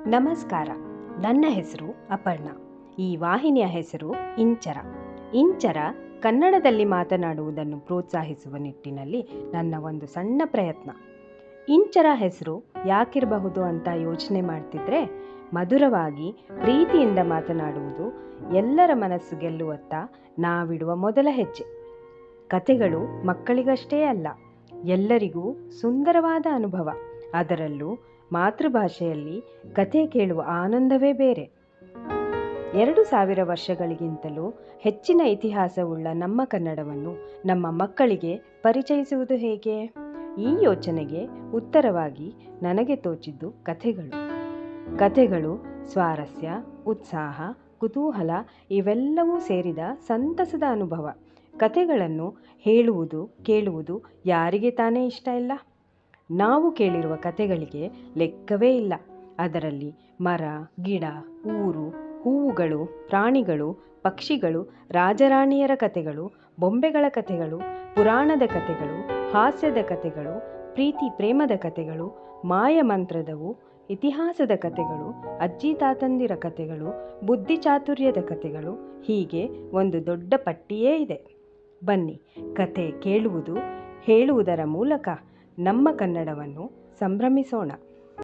ನಮಸ್ಕಾರ. ನನ್ನ ಹೆಸರು ಅಪರ್ಣ. ಈ ವಾಹಿನಿಯ ಹೆಸರು ಇಂಚರ. ಇಂಚರ ಕನ್ನಡದಲ್ಲಿ ಮಾತನಾಡುವುದನ್ನು ಪ್ರೋತ್ಸಾಹಿಸುವ ನಿಟ್ಟಿನಲ್ಲಿ ನನ್ನ ಒಂದು ಸಣ್ಣ ಪ್ರಯತ್ನ. ಇಂಚರ ಹೆಸರು ಯಾಕಿರಬಹುದು ಅಂತ ಯೋಚನೆ ಮಾಡ್ತಿದ್ರೆ, ಮಧುರವಾಗಿ ಪ್ರೀತಿಯಿಂದ ಮಾತನಾಡುವುದು ಎಲ್ಲರ ಮನಸ್ಸು ಗೆಲ್ಲುವತ್ತ ನಾವಿಡುವ ಮೊದಲ ಹೆಜ್ಜೆ. ಕತೆಗಳು ಮಕ್ಕಳಿಗಷ್ಟೇ ಅಲ್ಲ, ಎಲ್ಲರಿಗೂ ಸುಂದರವಾದ ಅನುಭವ. ಅದರಲ್ಲೂ ಮಾತೃಭಾಷೆಯಲ್ಲಿ ಕತೆ ಕೇಳುವ ಆನಂದವೇ ಬೇರೆ. 2000 ವರ್ಷಗಳಿಗಿಂತಲೂ ಹೆಚ್ಚಿನ ಇತಿಹಾಸವುಳ್ಳ ನಮ್ಮ ಕನ್ನಡವನ್ನು ನಮ್ಮ ಮಕ್ಕಳಿಗೆ ಪರಿಚಯಿಸುವುದು ಹೇಗೆ? ಈ ಯೋಚನೆಗೆ ಉತ್ತರವಾಗಿ ನನಗೆ ತೋಚಿದ್ದು ಕಥೆಗಳು. ಕಥೆಗಳು ಸ್ವಾರಸ್ಯ, ಉತ್ಸಾಹ, ಕುತೂಹಲ ಇವೆಲ್ಲವೂ ಸೇರಿದ ಸಂತಸದ ಅನುಭವ. ಕಥೆಗಳನ್ನು ಹೇಳುವುದು, ಕೇಳುವುದು ಯಾರಿಗೆ ತಾನೇ ಇಷ್ಟ ಇಲ್ಲ? ನಾವು ಕೇಳಿರುವ ಕಥೆಗಳಿಗೆ ಲೆಕ್ಕವೇ ಇಲ್ಲ. ಅದರಲ್ಲಿ ಮರ, ಗಿಡ, ಊರು, ಹೂವುಗಳು, ಪ್ರಾಣಿಗಳು, ಪಕ್ಷಿಗಳು, ರಾಜರಾಣಿಯರ ಕಥೆಗಳು, ಬೊಂಬೆಗಳ ಕಥೆಗಳು, ಪುರಾಣದ ಕಥೆಗಳು, ಹಾಸ್ಯದ ಕಥೆಗಳು, ಪ್ರೀತಿ ಪ್ರೇಮದ ಕಥೆಗಳು, ಮಾಯಮಂತ್ರದವು, ಇತಿಹಾಸದ ಕಥೆಗಳು, ಅಜ್ಜಿ ತಾತಂದಿರ ಕಥೆಗಳು, ಬುದ್ಧಿ ಚಾತುರ್ಯದ ಕಥೆಗಳು, ಹೀಗೆ ಒಂದು ದೊಡ್ಡ ಪಟ್ಟಿಯೇ ಇದೆ. ಬನ್ನಿ, ಕತೆ ಕೇಳುವುದು, ಹೇಳುವುದರ ಮೂಲಕ ನಮ್ಮ ಕನ್ನಡವನ್ನು ಸಂಭ್ರಮಿಸೋಣ.